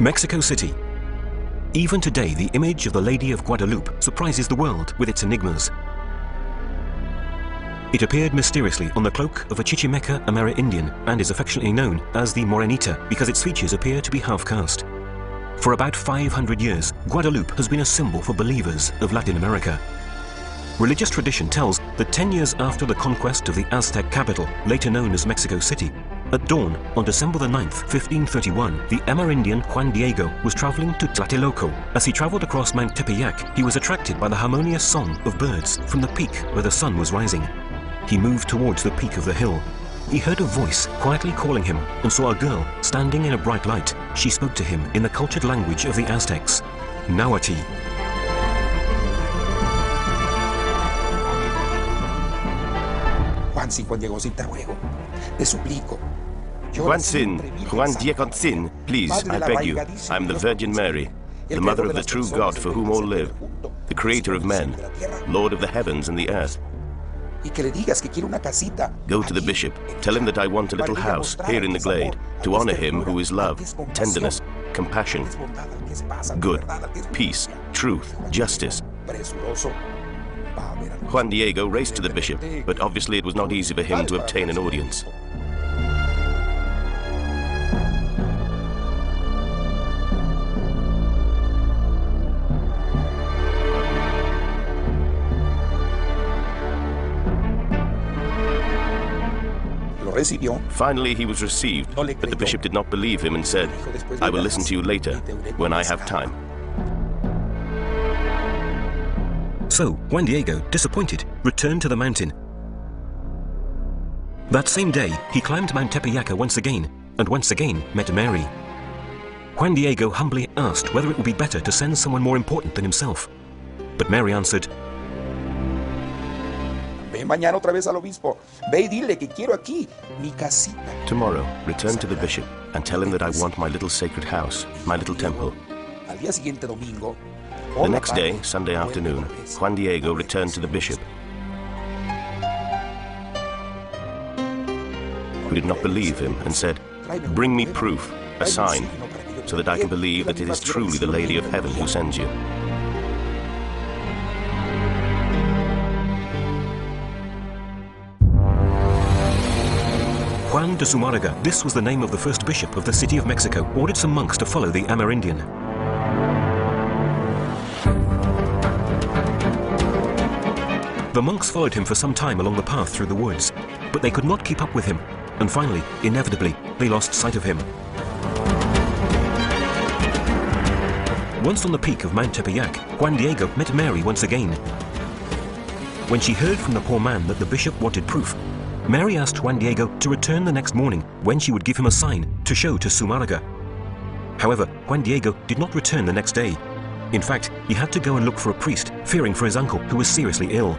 Mexico City. Even today, the image of the Lady of Guadelupe surprises the world with its enigmas. It appeared mysteriously on the cloak of a Chichimeca Amerindian and is affectionately known as the Morenita because its features appear to be half-caste. For about 500 years, Guadeloupe has been a symbol for believers of Latin America. Religious tradition tells that 10 years after the conquest of the Aztec capital, later known as Mexico City, at dawn on December the 9th, 1531, the Amerindian Juan Diego was traveling to Tlatelolco. As he traveled across Mount Tepeyac, he was attracted by the harmonious song of birds from the peak where the sun was rising. He moved towards the peak of the hill. He heard a voice quietly calling him and saw a girl standing in a bright light. She spoke to him in the cultured language of the Aztecs, Nahuatl. Juan Diego, please, I beg you, I am the Virgin Mary, the mother of the true God for whom all live, the creator of men, Lord of the heavens and the earth. Go to the bishop, tell him that I want a little house here in the glade, to honor him who is love, tenderness, compassion, good, peace, truth, justice. Juan Diego raced to the bishop, but obviously it was not easy for him to obtain an audience. Finally, he was received, but the bishop did not believe him and said, "I will listen to you later, when I have time." So, Juan Diego, disappointed, returned to the mountain. That same day, he climbed Mount Tepeyac once again, and once again met Mary. Juan Diego humbly asked whether it would be better to send someone more important than himself. But Mary answered, "Tomorrow, return to the bishop and tell him that I want my little sacred house, my little temple." The next day, Sunday afternoon, Juan Diego returned to the bishop, who did not believe him and said, "Bring me proof, a sign, so that I can believe that it is truly the Lady of Heaven who sends you." Juan de Zumárraga, this was the name of the first bishop of the city of Mexico, ordered some monks to follow the Amerindian. The monks followed him for some time along the path through the woods, but they could not keep up with him, and finally, inevitably, they lost sight of him. Once on the peak of Mount Tepeyac, Juan Diego met Mary once again. When she heard from the poor man that the bishop wanted proof, Mary asked Juan Diego to return the next morning when she would give him a sign to show to Zumárraga. However, Juan Diego did not return the next day. In fact, he had to go and look for a priest, fearing for his uncle, who was seriously ill.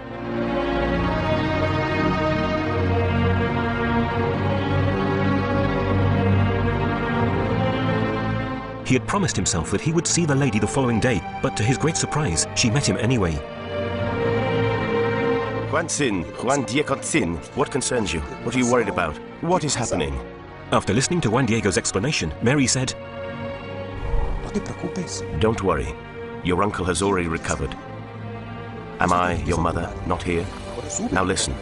He had promised himself that he would see the lady the following day, but to his great surprise, she met him anyway. Juan Diego, what concerns you? What are you worried about? What is happening? After listening to Juan Diego's explanation, Mary said, "Don't worry. Your uncle has already recovered. Am I, your mother, not here? Now listen.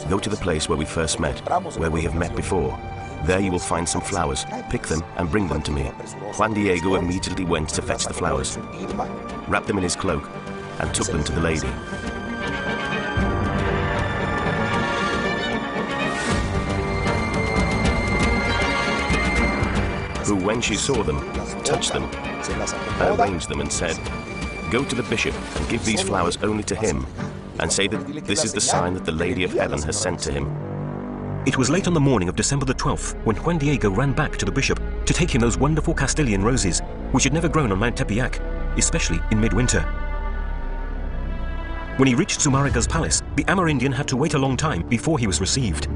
Go to the place where we first met, where we have met before. There you will find some flowers. Pick them and bring them to me." Juan Diego immediately went to fetch the flowers, wrapped them in his cloak, and took them to the lady. Who, when she saw them, touched them, arranged them and said, "Go to the bishop and give these flowers only to him, and say that this is the sign that the Lady of Heaven has sent to him." It was late on the morning of December the 12th when Juan Diego ran back to the bishop to take him those wonderful Castilian roses, which had never grown on Mount Tepeyac, especially in midwinter. When he reached Zumárraga's palace, the Amerindian had to wait a long time before he was received.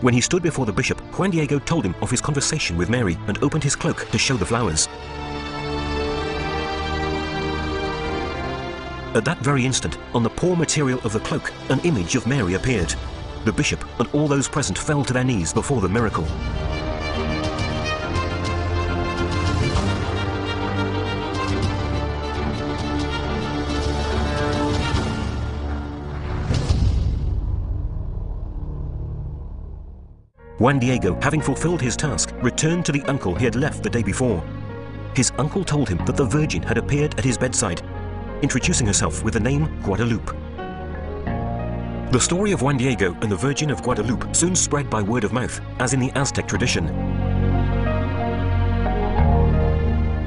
When he stood before the bishop, Juan Diego told him of his conversation with Mary and opened his cloak to show the flowers. At that very instant, on the poor material of the cloak, an image of Mary appeared. The bishop and all those present fell to their knees before the miracle. Juan Diego, having fulfilled his task, returned to the uncle he had left the day before. His uncle told him that the Virgin had appeared at his bedside, introducing herself with the name Guadelupe. The story of Juan Diego and the Virgin of Guadelupe soon spread by word of mouth, as in the Aztec tradition.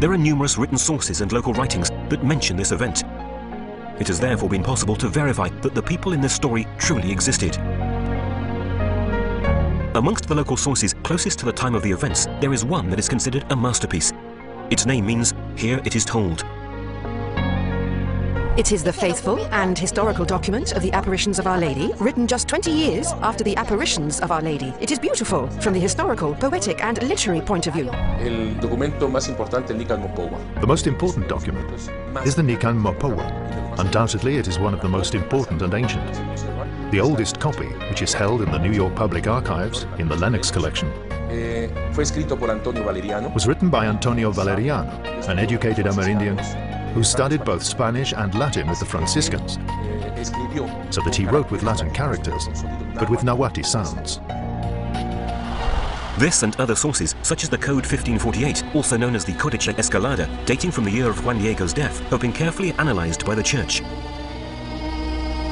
There are numerous written sources and local writings that mention this event. It has therefore been possible to verify that the people in this story truly existed. Amongst the local sources closest to the time of the events, there is one that is considered a masterpiece. Its name means, "Here it is told." It is the faithful and historical document of the apparitions of Our Lady, written just 20 years after the apparitions of Our Lady. It is beautiful from the historical, poetic and literary point of view. The most important document is the Nican Mopowa. Undoubtedly, it is one of the most important and ancient. The oldest copy, which is held in the New York Public Archives in the Lenox collection, was written by Antonio Valeriano, an educated Amerindian who studied both Spanish and Latin with the Franciscans, so that he wrote with Latin characters, but with Nahuatl sounds. This and other sources, such as the Code 1548, also known as the Codice Escalada, dating from the year of Juan Diego's death, have been carefully analysed by the Church.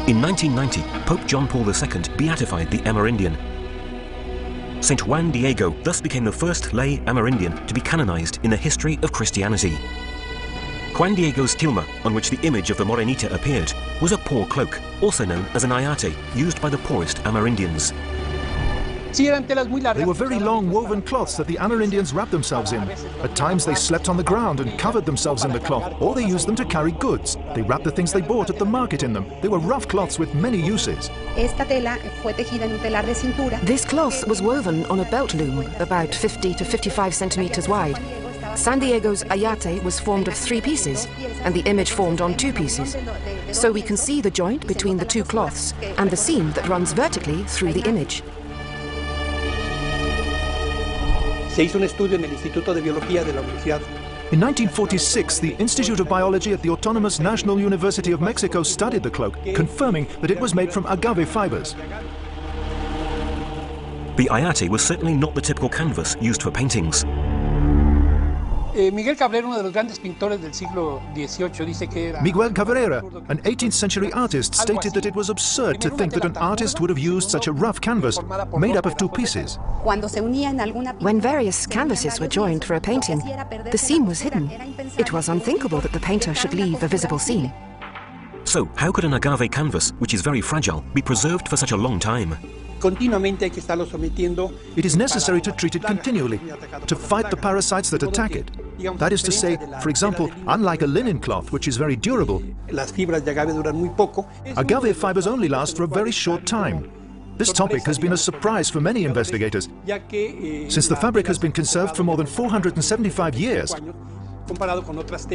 In 1990, Pope John Paul II beatified the Amerindian. Saint Juan Diego thus became the first lay Amerindian to be canonized in the history of Christianity. Juan Diego's tilma, on which the image of the Morenita appeared, was a poor cloak, also known as an ayate, used by the poorest Amerindians. They were very long woven cloths that the Amerindians wrapped themselves in. At times they slept on the ground and covered themselves in the cloth, or they used them to carry goods. They wrapped the things they bought at the market in them. They were rough cloths with many uses. This cloth was woven on a belt loom, about 50 to 55 centimeters wide. San Diego's ayate was formed of 3 pieces, and the image formed on 2 pieces. So we can see the joint between the 2 cloths and the seam that runs vertically through the image. In 1946, the Institute of Biology at the Autonomous National University of Mexico studied the cloak, confirming that it was made from agave fibers. The ayate was certainly not the typical canvas used for paintings. Miguel Cabrera, an 18th century artist, stated that it was absurd to think that an artist would have used such a rough canvas made up of 2 pieces. When various canvases were joined for a painting, the seam was hidden. It was unthinkable that the painter should leave a visible seam. So, how could an agave canvas, which is very fragile, be preserved for such a long time? It is necessary to treat it continually, to fight the parasites that attack it. That is to say, for example, unlike a linen cloth, which is very durable, agave fibers only last for a very short time. This topic has been a surprise for many investigators, since the fabric has been conserved for more than 475 years.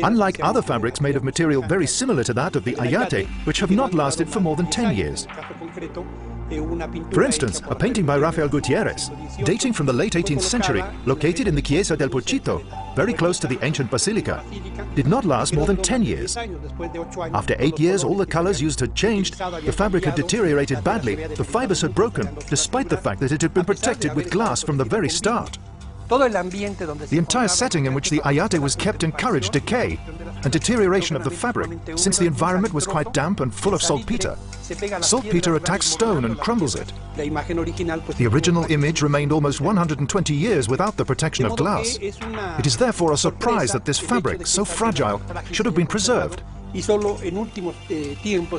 Unlike other fabrics made of material very similar to that of the ayate, which have not lasted for more than 10 years. For instance, a painting by Rafael Gutierrez, dating from the late 18th century, located in the Chiesa del Pochito, very close to the ancient basilica, did not last more than 10 years. After 8 years, all the colors used had changed, the fabric had deteriorated badly, the fibers had broken, despite the fact that it had been protected with glass from the very start. The entire setting in which the ayate was kept encouraged decay and deterioration of the fabric, since the environment was quite damp and full of saltpeter. Saltpeter attacks stone and crumbles it. The original image remained almost 120 years without the protection of glass. It is therefore a surprise that this fabric, so fragile, should have been preserved.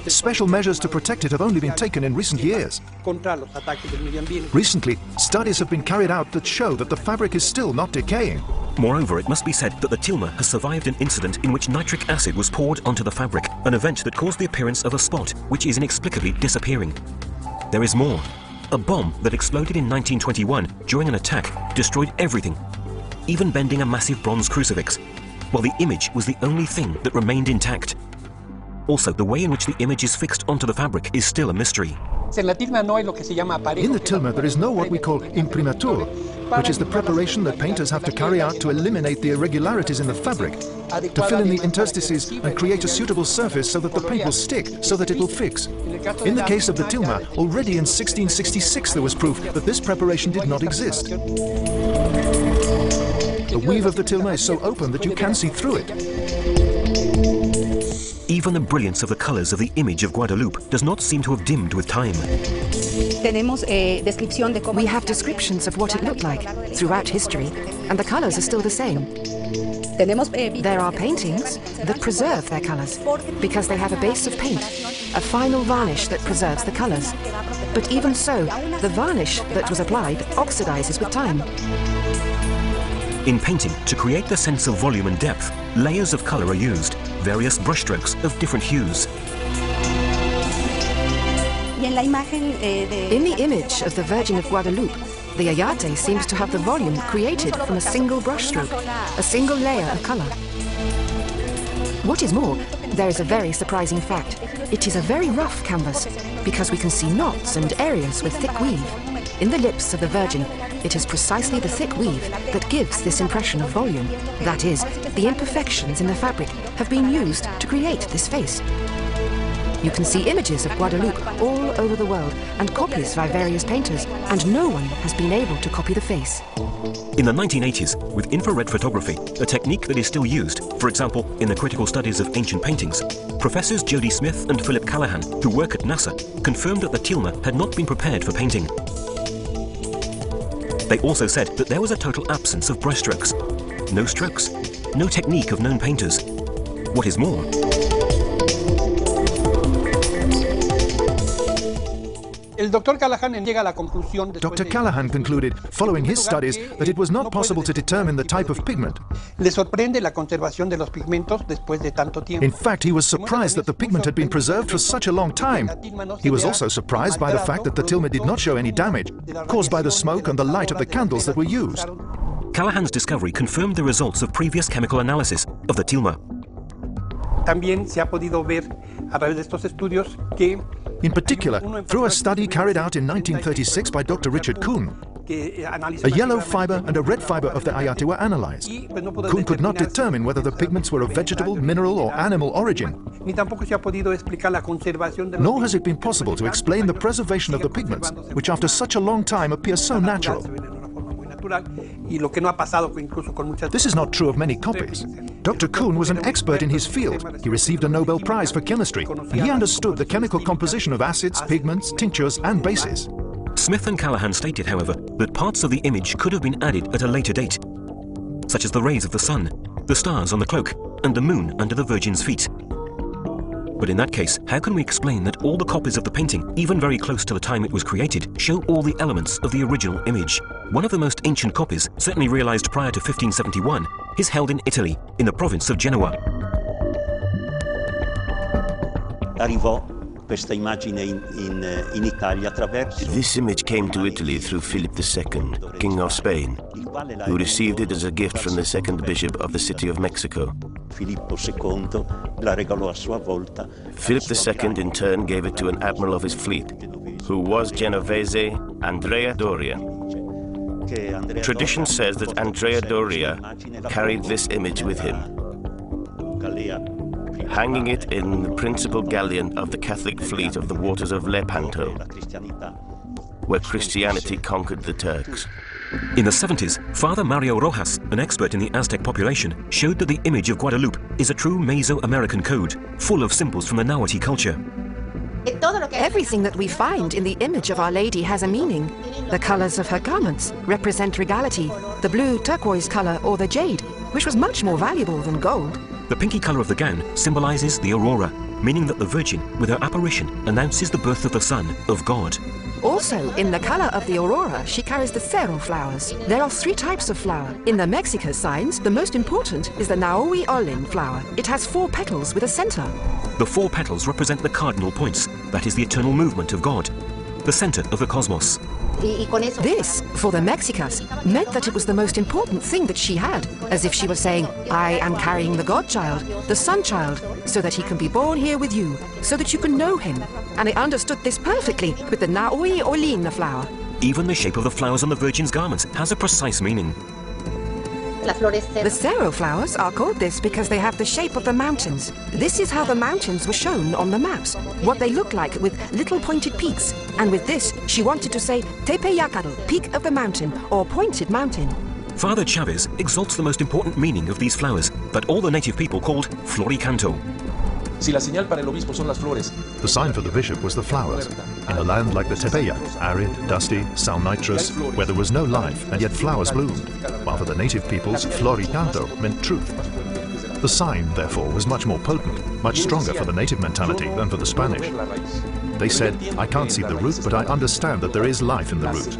Special measures to protect it have only been taken in recent years. Recently, studies have been carried out that show that the fabric is still not decaying. Moreover, it must be said that the tilma has survived an incident in which nitric acid was poured onto the fabric, an event that caused the appearance of a spot, which is inexplicably disappearing. There is more. A bomb that exploded in 1921 during an attack destroyed everything, even bending a massive bronze crucifix, while the image was the only thing that remained intact. Also, the way in which the image is fixed onto the fabric is still a mystery. In the tilma, there is no what we call imprimatur, which is the preparation that painters have to carry out to eliminate the irregularities in the fabric, to fill in the interstices and create a suitable surface so that the paint will stick, so that it will fix. In the case of the tilma, already in 1666 there was proof that this preparation did not exist. The weave of the tilma is so open that you can see through it. Even the brilliance of the colors of the image of Guadeloupe does not seem to have dimmed with time. We have descriptions of what it looked like throughout history, and the colors are still the same. There are paintings that preserve their colors because they have a base of paint, a final varnish that preserves the colors. But even so, the varnish that was applied oxidizes with time. In painting, to create the sense of volume and depth, layers of color are used, various brushstrokes of different hues. In the image of the Virgin of Guadeloupe, the ayate seems to have the volume created from a single brushstroke, a single layer of color. What is more, there is a very surprising fact. It is a very rough canvas, because we can see knots and areas with thick weave. In the lips of the Virgin, it is precisely the thick weave that gives this impression of volume. That is, the imperfections in the fabric have been used to create this face. You can see images of Guadeloupe all over the world and copies by various painters, and no one has been able to copy the face. In the 1980s, with infrared photography, a technique that is still used, for example, in the critical studies of ancient paintings, Professors Jody Smith and Philip Callahan, who work at NASA, confirmed that the tilma had not been prepared for painting. They also said that there was a total absence of brushstrokes. No strokes, no technique of known painters. What is more, Dr. Callahan concluded, following his studies, that it was not possible to determine the type of pigment. In fact, he was surprised that the pigment had been preserved for such a long time. He was also surprised by the fact that the tilma did not show any damage, caused by the smoke and the light of the candles that were used. Callahan's discovery confirmed the results of previous chemical analysis of the tilma. In particular, through a study carried out in 1936 by Dr. Richard Kuhn, a yellow fiber and a red fiber of the ayate were analyzed. Kuhn could not determine whether the pigments were of vegetable, mineral or animal origin. Nor has it been possible to explain the preservation of the pigments, which after such a long time appear so natural. This is not true of many copies. Dr. Kuhn was an expert in his field. He received a Nobel Prize for chemistry, and he understood the chemical composition of acids, pigments, tinctures, and bases. Smith and Callahan stated, however, that parts of the image could have been added at a later date, such as the rays of the sun, the stars on the cloak, and the moon under the Virgin's feet. But in that case, how can we explain that all the copies of the painting, even very close to the time it was created, show all the elements of the original image? One of the most ancient copies, certainly realized prior to 1571, is held in Italy, in the province of Genoa. This image came to Italy through Philip II, King of Spain, who received it as a gift from the second bishop of the city of Mexico. Philip II in turn gave it to an admiral of his fleet, who was Genovese Andrea Doria. Tradition says that Andrea Doria carried this image with him, hanging it in the principal galleon of the Catholic fleet of the waters of Lepanto, where Christianity conquered the Turks. In the 70s, Father Mario Rojas, an expert in the Aztec population, showed that the image of Guadeloupe is a true Mesoamerican code, full of symbols from the Nahuatl culture. Everything that we find in the image of Our Lady has a meaning. The colors of her garments represent regality, the blue turquoise color or the jade, which was much more valuable than gold. The pinky color of the gown symbolizes the aurora, meaning that the Virgin, with her apparition, announces the birth of the Son, of God. Also, in the color of the aurora, she carries the cerro flowers. There are 3 types of flower. In the Mexica signs, the most important is the Nahui Olin flower. It has 4 petals with a center. The 4 petals represent the cardinal points, that is the eternal movement of God. the center of the cosmos. This, for the Mexicas, meant that it was the most important thing that she had, as if she were saying, I am carrying the godchild, the sun child, so that he can be born here with you, so that you can know him. And I understood this perfectly with the Naui Olina flower. Even the shape of the flowers on the Virgin's garments has a precise meaning. The Cerro flowers are called this because they have the shape of the mountains. This is how the mountains were shown on the maps, what they look like with little pointed peaks. And with this, she wanted to say Tepeyacal, peak of the mountain, or pointed mountain. Father Chavez exalts the most important meaning of these flowers, but all the native people called floricanto. The sign for the bishop was the flowers. In a land like the Tepeyac, arid, dusty, salnitrous, where there was no life and yet flowers bloomed, while for the native peoples, floricanto meant truth. The sign, therefore, was much more potent, much stronger for the native mentality than for the Spanish. They said, I can't see the root, but I understand that there is life in the root.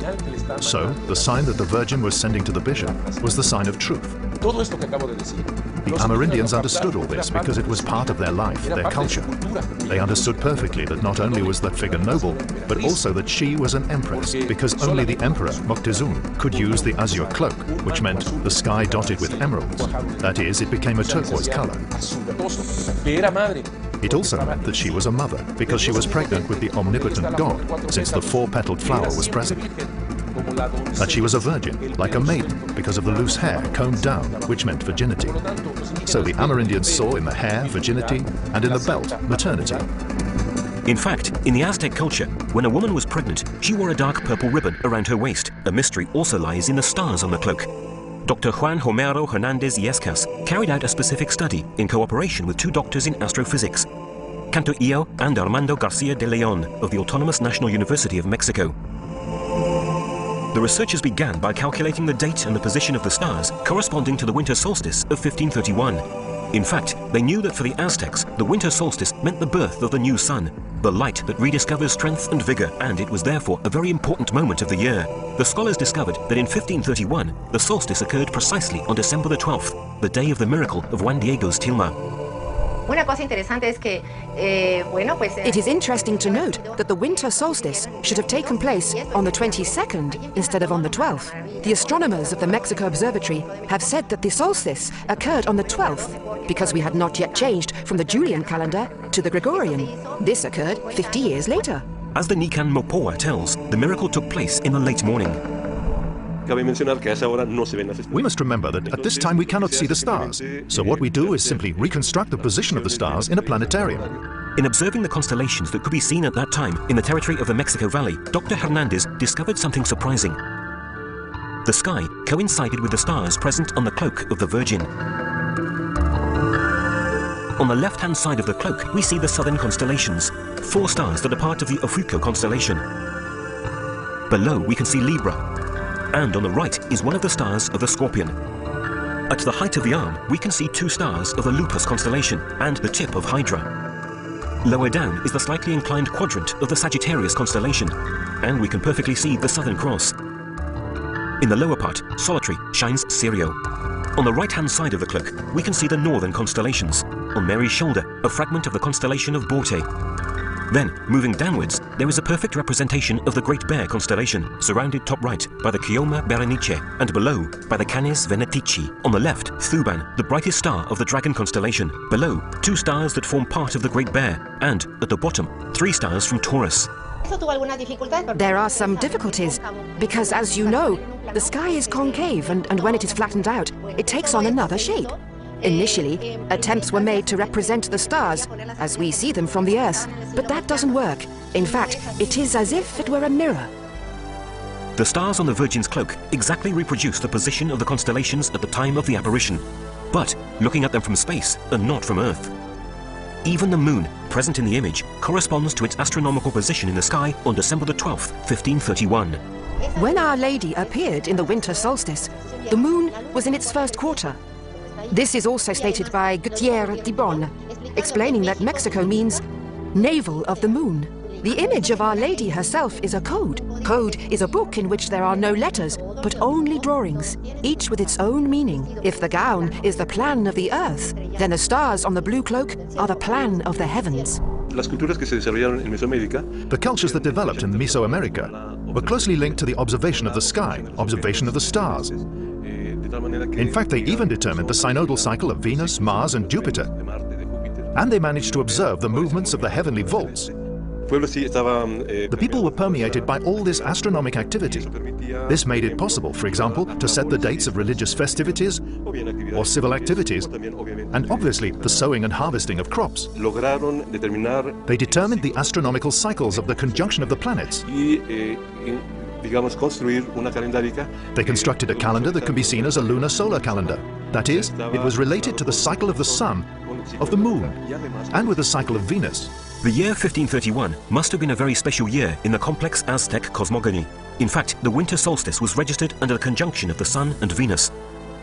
So, the sign that the Virgin was sending to the bishop was the sign of truth. The Amerindians understood all this because it was part of their life, their culture. They understood perfectly that not only was that figure noble, but also that she was an empress, because only the emperor, Moctezuma, could use the azure cloak, which meant the sky dotted with emeralds. That is, it became a turquoise color. It also meant that she was a mother, because she was pregnant with the omnipotent God, since the four-petaled flower was present. That she was a virgin, like a maiden, because of the loose hair combed down, which meant virginity. So the Amerindians saw in the hair virginity, and in the belt maternity. In fact, in the Aztec culture, when a woman was pregnant, she wore a dark purple ribbon around her waist. A mystery also lies in the stars on the cloak. Dr. Juan Homero Hernandez Yescas carried out a specific study in cooperation with two doctors in astrophysics, Canto Io and Armando Garcia de Leon of the Autonomous National University of Mexico. The researchers began by calculating the date and the position of the stars corresponding to the winter solstice of 1531. In fact, they knew that for the Aztecs, the winter solstice meant the birth of the new sun, the light that rediscovers strength and vigor, and it was therefore a very important moment of the year. The scholars discovered that in 1531, the solstice occurred precisely on December the 12th, the day of the miracle of Juan Diego's tilma. It is interesting to note that the winter solstice should have taken place on the 22nd instead of on the 12th. The astronomers of the Mexico Observatory have said that the solstice occurred on the 12th because we had not yet changed from the Julian calendar to the Gregorian. This occurred 50 years later. As the Nican Mopoa tells, the miracle took place in the late morning. We must remember that at this time we cannot see the stars, so what we do is simply reconstruct the position of the stars in a planetarium. In observing the constellations that could be seen at that time in the territory of the Mexico Valley, Dr. Hernandez discovered something surprising. The sky coincided with the stars present on the cloak of the Virgin. On the left-hand side of the cloak, we see the southern constellations, 4 stars that are part of the Ofiuco constellation. Below, we can see Libra, and on the right is one of the stars of the Scorpion. At the height of the arm, we can see 2 stars of the Lupus constellation and the tip of Hydra. Lower down is the slightly inclined quadrant of the Sagittarius constellation, and we can perfectly see the Southern Cross. In the lower part, solitary shines Sirio. On the right-hand side of the cloak, we can see the northern constellations. On Mary's shoulder, a fragment of the constellation of Borte. Then, moving downwards, there is a perfect representation of the Great Bear constellation, surrounded top right by the Chioma Berenice, and below by the Canes Venetici. On the left, Thuban, the brightest star of the Dragon constellation. Below, 2 stars that form part of the Great Bear, and, at the bottom, 3 stars from Taurus. There are some difficulties, because as you know, the sky is concave, and when it is flattened out, it takes on another shape. Initially, attempts were made to represent the stars as we see them from the Earth, but that doesn't work. In fact, it is as if it were a mirror. The stars on the Virgin's cloak exactly reproduce the position of the constellations at the time of the apparition, but looking at them from space and not from Earth. Even the moon, present in the image, corresponds to its astronomical position in the sky on December the 12th, 1531. When Our Lady appeared in the winter solstice, the moon was in its first quarter. This is also stated by Gutierrez de Bon, explaining that Mexico means navel of the moon. The image of Our Lady herself is a code. Code is a book in which there are no letters, but only drawings, each with its own meaning. If the gown is the plan of the earth, then the stars on the blue cloak are the plan of the heavens. The cultures that developed in Mesoamerica were closely linked to the observation of the sky, observation of the stars. In fact, they even determined the synodal cycle of Venus, Mars, and Jupiter. And they managed to observe the movements of the heavenly vaults. The people were permeated by all this astronomic activity. This made it possible, for example, to set the dates of religious festivities or civil activities, and obviously the sowing and harvesting of crops. They determined the astronomical cycles of the conjunction of the planets. They constructed a calendar that can be seen as a lunar-solar calendar. That is, it was related to the cycle of the sun, of the moon, and with the cycle of Venus. The year 1531 must have been a very special year in the complex Aztec cosmogony. In fact, the winter solstice was registered under the conjunction of the Sun and Venus,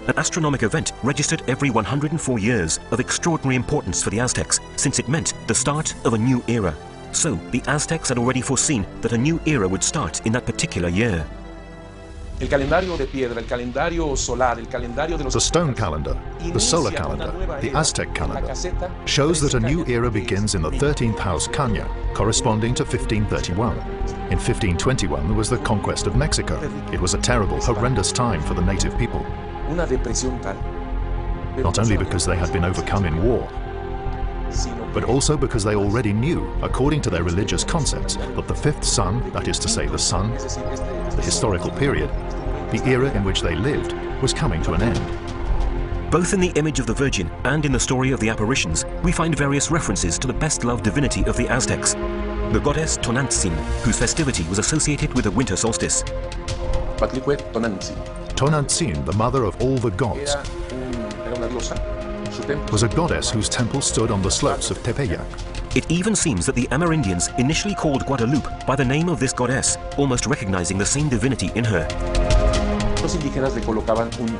an astronomic event registered every 104 years of extraordinary importance for the Aztecs, since it meant the start of a new era. So, the Aztecs had already foreseen that a new era would start in that particular year. The stone calendar, the solar calendar, the Aztec calendar, shows that a new era begins in the 13th house Caña, corresponding to 1531. In 1521 there was the conquest of Mexico. It was a terrible, horrendous time for the native people. Not only because they had been overcome in war, but also because they already knew, according to their religious concepts, that the fifth sun, that is to say the sun, the historical period, the era in which they lived, was coming to an end. Both in the image of the Virgin and in the story of the apparitions, we find various references to the best-loved divinity of the Aztecs, the goddess Tonantzin, whose festivity was associated with the winter solstice. Tonantzin, the mother of all the gods, was a goddess whose temple stood on the slopes of Tepeyac. It even seems that the Amerindians initially called Guadeloupe by the name of this goddess, almost recognizing the same divinity in her.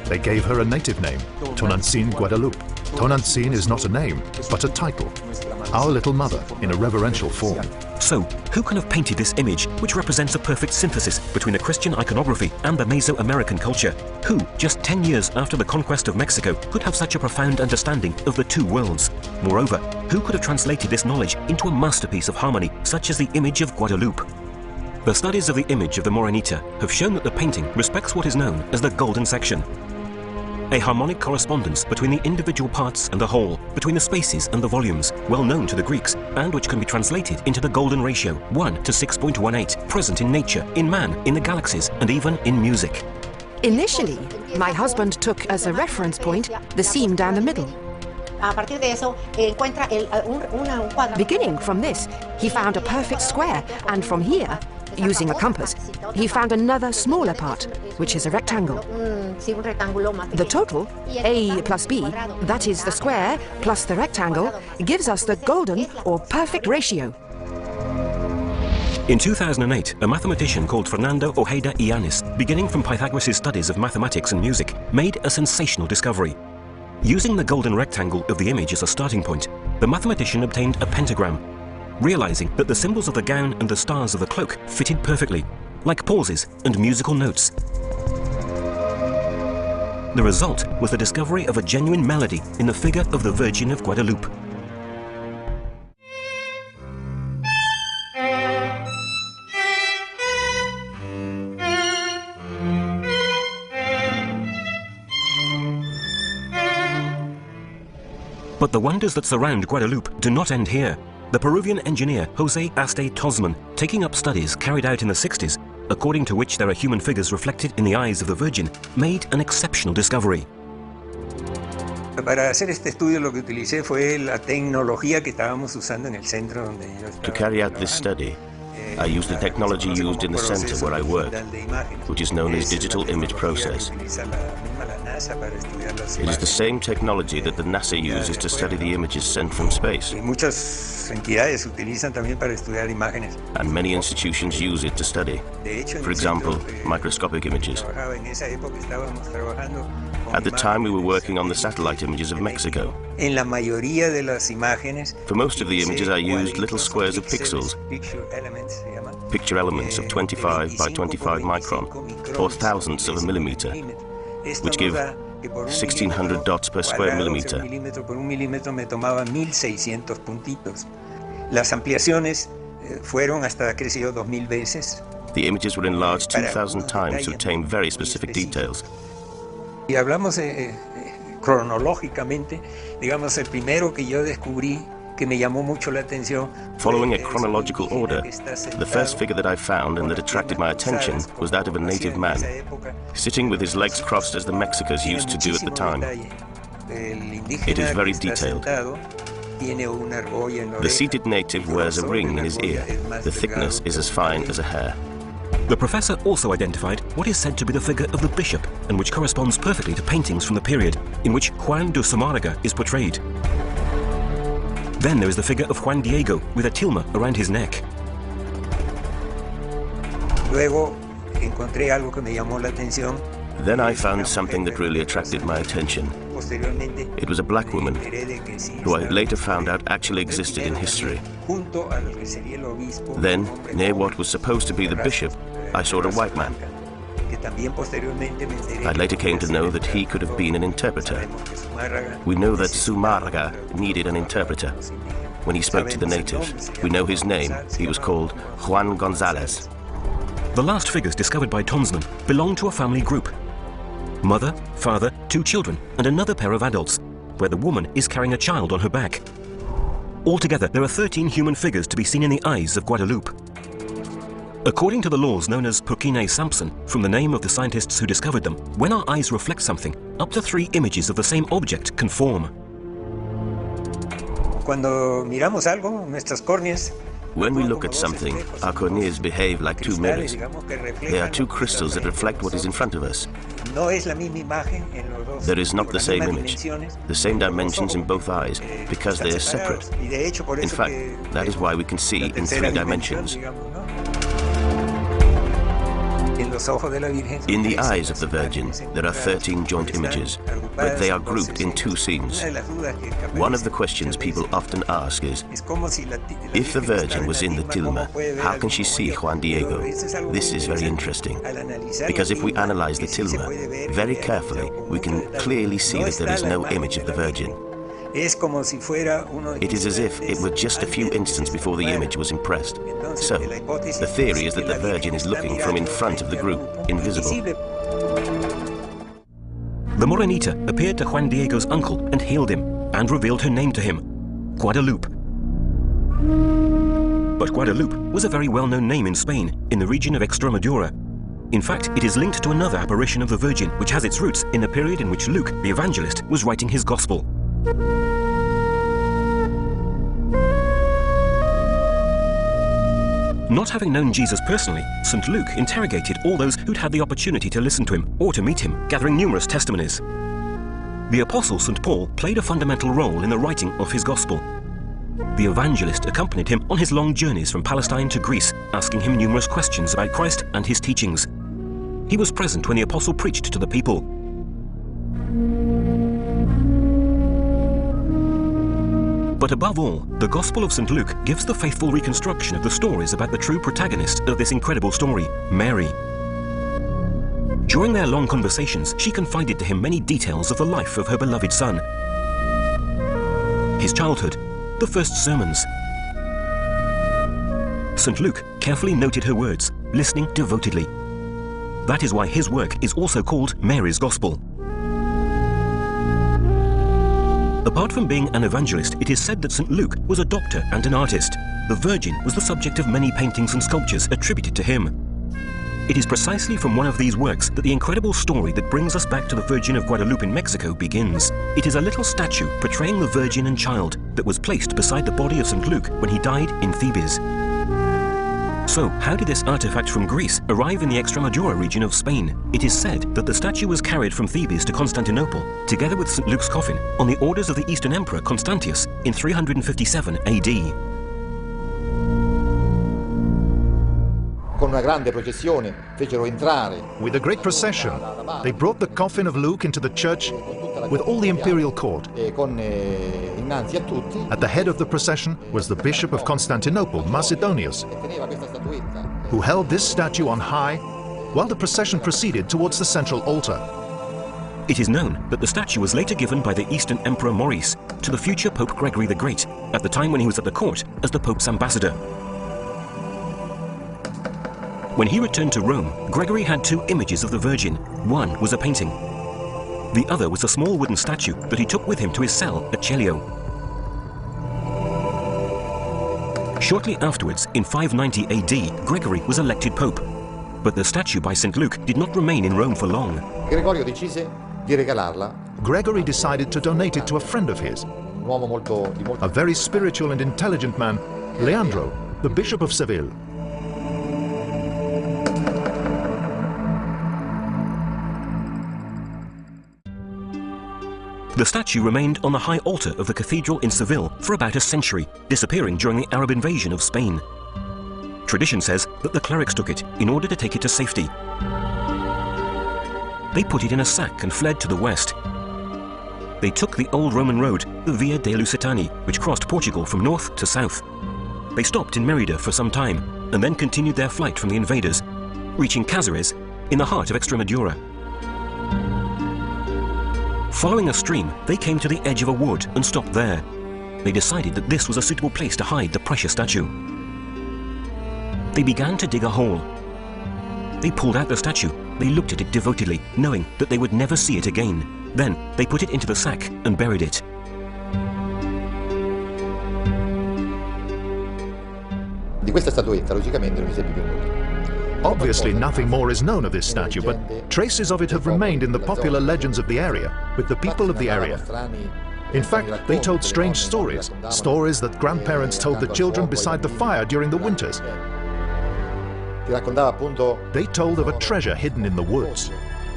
They gave her a native name, Tonantzin Guadelupe. Tonantzin is not a name, but a title. Our Little Mother, in a reverential form. So, who can have painted this image, which represents a perfect synthesis between the Christian iconography and the Mesoamerican culture? Who, just 10 years after the conquest of Mexico, could have such a profound understanding of the two worlds? Moreover, who could have translated this knowledge into a masterpiece of harmony, such as the image of Guadeloupe? The studies of the image of the Morenita have shown that the painting respects what is known as the golden section, a harmonic correspondence between the individual parts and the whole, between the spaces and the volumes, well known to the Greeks, and which can be translated into the golden ratio, 1 to 6.18, present in nature, in man, in the galaxies, and even in music. Initially, my husband took as a reference point the seam down the middle. Beginning from this, he found a perfect square, and from here, using a compass, he found another smaller part, which is a rectangle. The total, A plus B, that is the square plus the rectangle, gives us the golden or perfect ratio. In 2008, a mathematician called Fernando Ojeda Illanes, beginning from Pythagoras' studies of mathematics and music, made a sensational discovery. Using the golden rectangle of the image as a starting point, the mathematician obtained a pentagram, realizing that the symbols of the gown and the stars of the cloak fitted perfectly, like pauses and musical notes. The result was the discovery of a genuine melody in the figure of the Virgin of Guadeloupe. But the wonders that surround Guadeloupe do not end here. The Peruvian engineer Jose Aste Tosman, taking up studies carried out in the 60s, according to which there are human figures reflected in the eyes of the Virgin, made an exceptional discovery. To carry out this study, I used the technology used in the center where I work, which is known as digital image process. It is the same technology that the NASA uses to study the images sent from space. And many institutions use it to study. For example, microscopic images. At the time we were working on the satellite images of Mexico. For most of the images I used little squares of pixels, picture elements of 25 by 25 micron, or thousandths of a millimeter, which give 1600 dots per square millimeter. Las ampliaciones fueron hasta crecido 2000 veces. The images were enlarged 2,000 times to obtain very specific details. Y hablamos cronológicamente, digamos, el primero que yo descubrí que me llamó mucho la atención. Following a chronological order, the first figure that I found and that attracted my attention was that of a native man, sitting with his legs crossed as the Mexicans used to do at the time. It is very detailed. The seated native wears a ring in his ear. The thickness is as fine as a hair. The professor also identified what is said to be the figure of the bishop, and which corresponds perfectly to paintings from the period in which Juan de Zumárraga is portrayed. Then there is the figure of Juan Diego with a tilma around his neck. Luego encontré algo que me llamó la atención. Then I found something that really attracted my attention. It was a black woman, who I later found out actually existed in history. Then, near what was supposed to be the bishop, I saw a white man. I later came to know that he could have been an interpreter. We know that Zumárraga needed an interpreter. When he spoke to the natives, we know his name. He was called Juan González. The last figures discovered by Tomsman belong to a family group. Mother, father, 2 children, and another pair of adults, where the woman is carrying a child on her back. Altogether, there are 13 human figures to be seen in the eyes of Guadeloupe. According to the laws known as Purkinje Sampson, from the name of the scientists who discovered them, when our eyes reflect something, up to 3 images of the same object can form. Cuando miramos algo, nuestras córneas. When we look at something, our corneas behave like 2 mirrors. They are 2 crystals that reflect what is in front of us. There is not the same image, the same dimensions in both eyes, because they are separate. In fact, that is why we can see in 3 dimensions. In the eyes of the Virgin, there are 13 joint images, but they are grouped in 2 scenes. One of the questions people often ask is, if the Virgin was in the tilma, how can she see Juan Diego? This is very interesting, because if we analyze the tilma very carefully, we can clearly see that there is no image of the Virgin. It is as if it were just a few instants before the image was impressed. So, the theory is that the Virgin is looking from in front of the group, invisible. The Morenita appeared to Juan Diego's uncle and healed him, and revealed her name to him, Guadelupe. But Guadeloupe was a very well-known name in Spain, in the region of Extremadura. In fact, it is linked to another apparition of the Virgin, which has its roots in the period in which Luke, the evangelist, was writing his gospel. Not having known Jesus personally, St. Luke interrogated all those who'd had the opportunity to listen to him or to meet him, gathering numerous testimonies. The apostle St. Paul played a fundamental role in the writing of his gospel. The evangelist accompanied him on his long journeys from Palestine to Greece, asking him numerous questions about Christ and his teachings. He was present when the apostle preached to the people. But above all, the Gospel of St. Luke gives the faithful reconstruction of the stories about the true protagonist of this incredible story, Mary. During their long conversations, she confided to him many details of the life of her beloved son, his childhood, the first sermons. St. Luke carefully noted her words, listening devotedly. That is why his work is also called Mary's Gospel. Apart from being an evangelist, it is said that St. Luke was a doctor and an artist. The Virgin was the subject of many paintings and sculptures attributed to him. It is precisely from one of these works that the incredible story that brings us back to the Virgin of Guadeloupe in Mexico begins. It is a little statue portraying the Virgin and Child that was placed beside the body of St. Luke when he died in Thebes. So, how did this artifact from Greece arrive in the Extremadura region of Spain? It is said that the statue was carried from Thebes to Constantinople, together with St. Luke's coffin, on the orders of the Eastern Emperor Constantius in 357 AD. With a great procession, they brought the coffin of Luke into the church with all the imperial court. At the head of the procession was the Bishop of Constantinople, Macedonius, who held this statue on high while the procession proceeded towards the central altar. It is known that the statue was later given by the Eastern Emperor Maurice to the future Pope Gregory the Great, at the time when he was at the court as the Pope's ambassador. When he returned to Rome, Gregory had two images of the Virgin. One was a painting. The other was a small wooden statue that he took with him to his cell at Celio. Shortly afterwards, in 590 AD, Gregory was elected Pope. But the statue by St. Luke did not remain in Rome for long. Gregory decided to donate it to a friend of his, a very spiritual and intelligent man, Leandro, the Bishop of Seville. The statue remained on the high altar of the cathedral in Seville for about a century, disappearing during the Arab invasion of Spain. Tradition says that the clerics took it in order to take it to safety. They put it in a sack and fled to the west. They took the old Roman road, the Via dei Lusitani, which crossed Portugal from north to south. They stopped in Mérida for some time and then continued their flight from the invaders, reaching Cáceres in the heart of Extremadura. Following a stream, they came to the edge of a wood and stopped there. They decided that this was a suitable place to hide the precious statue. They began to dig a hole. They pulled out the statue. They looked at it devotedly, knowing that they would never see it again. Then they put it into the sack and buried it. Obviously, nothing more is known of this statue, but traces of it have remained in the popular legends of the area, with the people of the area. In fact, they told strange stories, stories that grandparents told the children beside the fire during the winters. They told of a treasure hidden in the woods.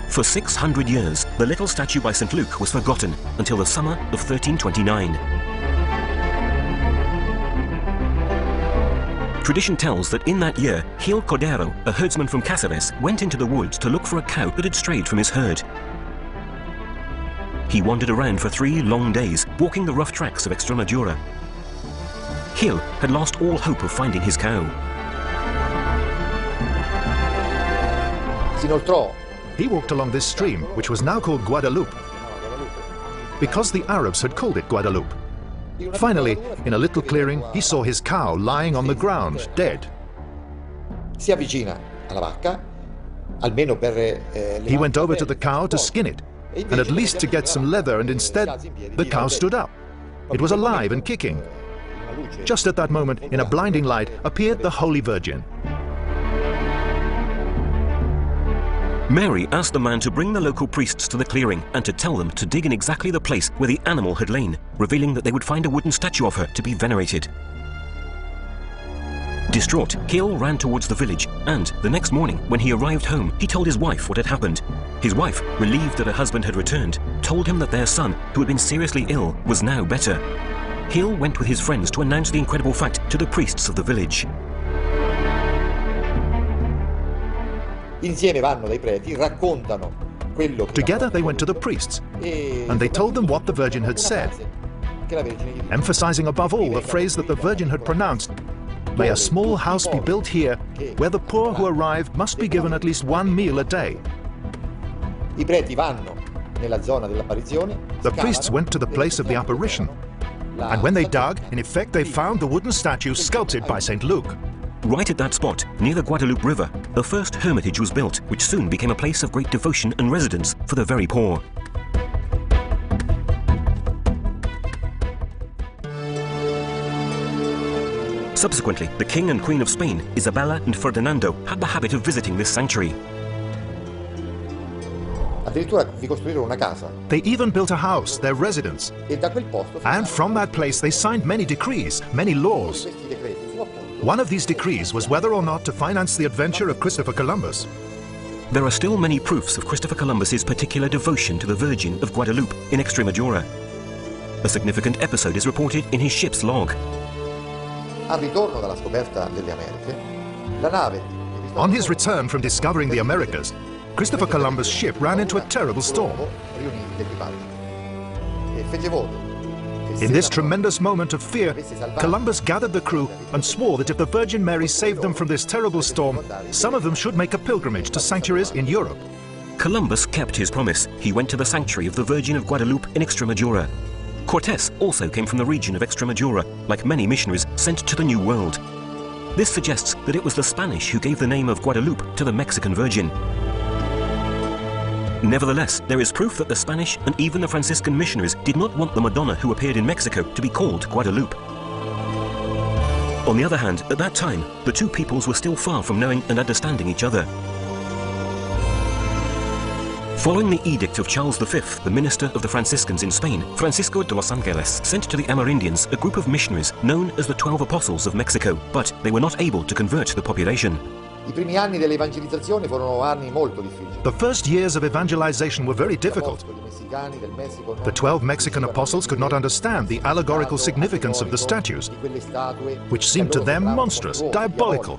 For 600 years, the little statue by St. Luke was forgotten until the summer of 1329. Tradition tells that in that year, Gil Cordero, a herdsman from Cáceres, went into the woods to look for a cow that had strayed from his herd. He wandered around for 3 long days, walking the rough tracks of Extremadura. Gil had lost all hope of finding his cow. He walked along this stream, which was now called Guadelupe, because the Arabs had called it Guadeloupe. Finally, in a little clearing, he saw his cow lying on the ground, dead. He went over to the cow to skin it, and at least to get some leather, and instead, the cow stood up. It was alive and kicking. Just at that moment, in a blinding light, appeared the Holy Virgin. Mary asked the man to bring the local priests to the clearing and to tell them to dig in exactly the place where the animal had lain, revealing that they would find a wooden statue of her to be venerated. Distraught, Gil ran towards the village, and the next morning, when he arrived home, he told his wife what had happened. His wife, relieved that her husband had returned, told him that their son, who had been seriously ill, was now better. Gil went with his friends to announce the incredible fact to the priests of the village. Together they went to the priests, and they told them what the Virgin had said, emphasizing above all the phrase that the Virgin had pronounced, "May a small house be built here, where the poor who arrive must be given at least 1 meal a day." The priests went to the place of the apparition, and when they dug, in effect they found the wooden statue sculpted by St. Luke. Right at that spot, near the Guadeloupe River, the first hermitage was built, which soon became a place of great devotion and residence for the very poor. Subsequently, the King and Queen of Spain, Isabella and Ferdinando, had the habit of visiting this sanctuary. They even built a house, their residence, and from that place they signed many decrees, many laws. One of these decrees was whether or not to finance the adventure of Christopher Columbus. There are still many proofs of Christopher Columbus's particular devotion to the Virgin of Guadeloupe in Extremadura. A significant episode is reported in his ship's log. On his return from discovering the Americas, Christopher Columbus' ship ran into a terrible storm. In this tremendous moment of fear, Columbus gathered the crew and swore that if the Virgin Mary saved them from this terrible storm, some of them should make a pilgrimage to sanctuaries in Europe. Columbus kept his promise. He went to the sanctuary of the Virgin of Guadeloupe in Extremadura. Cortés also came from the region of Extremadura, like many missionaries sent to the New World. This suggests that it was the Spanish who gave the name of Guadeloupe to the Mexican Virgin. Nevertheless, there is proof that the Spanish and even the Franciscan missionaries did not want the Madonna who appeared in Mexico to be called Guadeloupe. On the other hand, at that time, the two peoples were still far from knowing and understanding each other. Following the edict of Charles V, the minister of the Franciscans in Spain, Francisco de los Angeles sent to the Amerindians a group of missionaries known as the 12 Apostles of Mexico, but they were not able to convert the population. The first years of evangelization were very difficult. The 12 Mexican apostles could not understand the allegorical significance of the statues, which seemed to them monstrous, diabolical.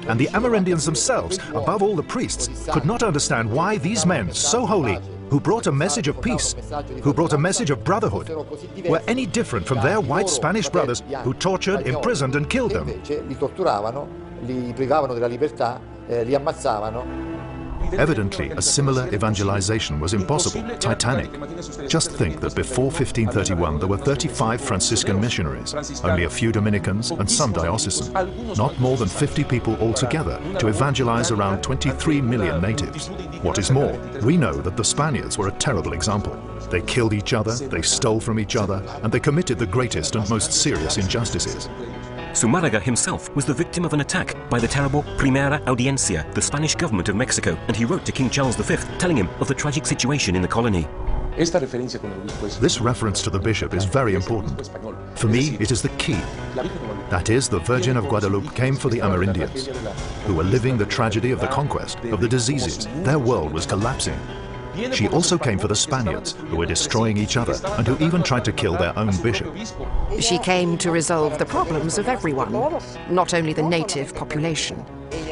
And the Amerindians themselves, above all the priests, could not understand why these men, so holy, who brought a message of peace, who brought a message of brotherhood, were any different from their white Spanish brothers who tortured, imprisoned and killed them. Evidently, a similar evangelization was impossible, titanic. Just think that before 1531 there were 35 Franciscan missionaries, only a few Dominicans and some diocesan, not more than 50 people altogether to evangelize around 23 million natives. What is more, we know that the Spaniards were a terrible example. They killed each other, they stole from each other, and they committed the greatest and most serious injustices. Zumárraga himself was the victim of an attack by the terrible Primera Audiencia, the Spanish government of Mexico, and he wrote to King Charles V telling him of the tragic situation in the colony. This reference to the bishop is very important. For me, it is the key. That is, the Virgin of Guadeloupe came for the Amerindians, who were living the tragedy of the conquest, of the diseases. Their world was collapsing. She also came for the Spaniards, who were destroying each other and who even tried to kill their own bishop. She came to resolve the problems of everyone, not only the native population.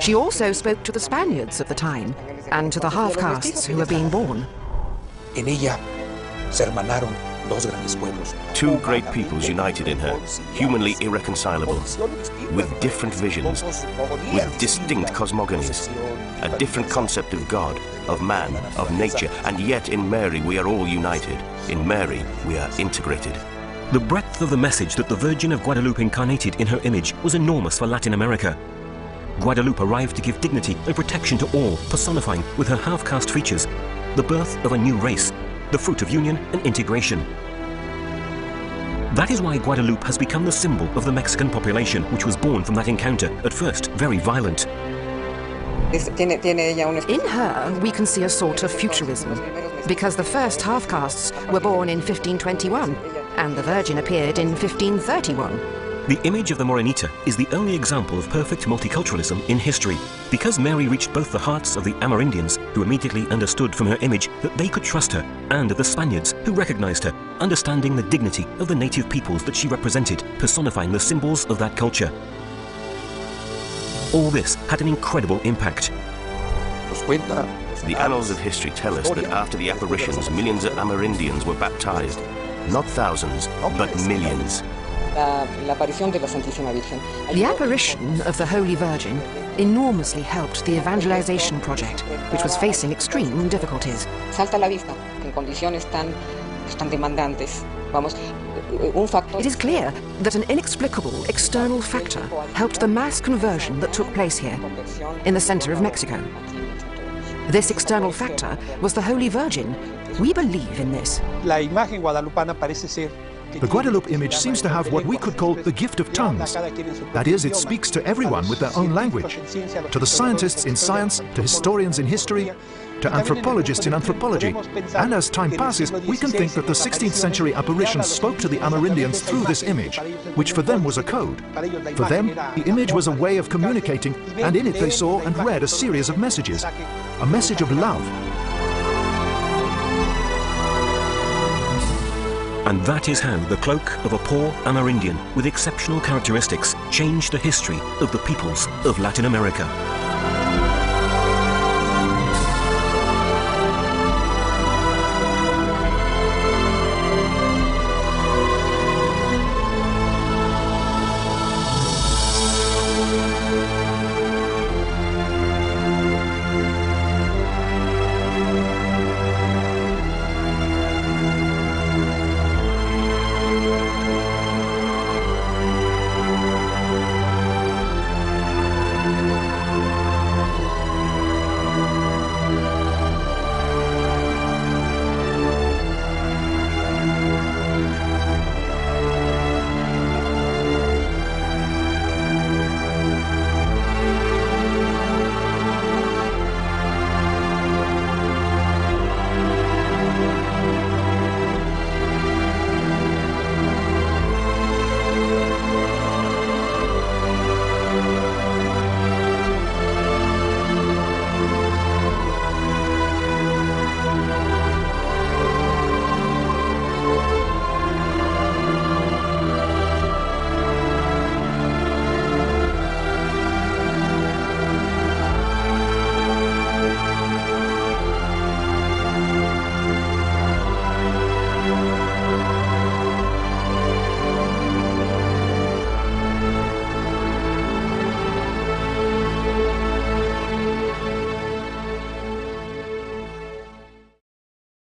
She also spoke to the Spaniards of the time and to the half-castes who were being born. Two great peoples united in her, humanly irreconcilable, with different visions, with distinct cosmogonies, a different concept of God, of man, of nature, and yet in Mary we are all united. In Mary we are integrated. The breadth of the message that the Virgin of Guadeloupe incarnated in her image was enormous for Latin America. Guadeloupe arrived to give dignity and protection to all, personifying with her half-caste features the birth of a new race, the fruit of union and integration. That is why Guadeloupe has become the symbol of the Mexican population, which was born from that encounter, at first very violent. In her, we can see a sort of futurism, because the first half-castes were born in 1521, and the Virgin appeared in 1531. The image of the Morenita is the only example of perfect multiculturalism in history, because Mary reached both the hearts of the Amerindians, who immediately understood from her image that they could trust her, and of the Spaniards, who recognized her, understanding the dignity of the native peoples that she represented, personifying the symbols of that culture. All this had an incredible impact. The annals of history tell us that after the apparitions, millions of Amerindians were baptized. Not thousands, but millions. The apparition of the Holy Virgin enormously helped the evangelization project, which was facing extreme difficulties. It is clear that an inexplicable external factor helped the mass conversion that took place here, in the center of Mexico. This external factor was the Holy Virgin. We believe in this. The Guadeloupe image seems to have what we could call the gift of tongues. That is, it speaks to everyone with their own language. To the scientists in science, to historians in history, to anthropologists in anthropology. And as time passes, we can think that the 16th century apparitions spoke to the Amerindians through this image, which for them was a code. For them, the image was a way of communicating, and in it they saw and read a series of messages. A message of love. And that is how the cloak of a poor Amerindian with exceptional characteristics changed the history of the peoples of Latin America.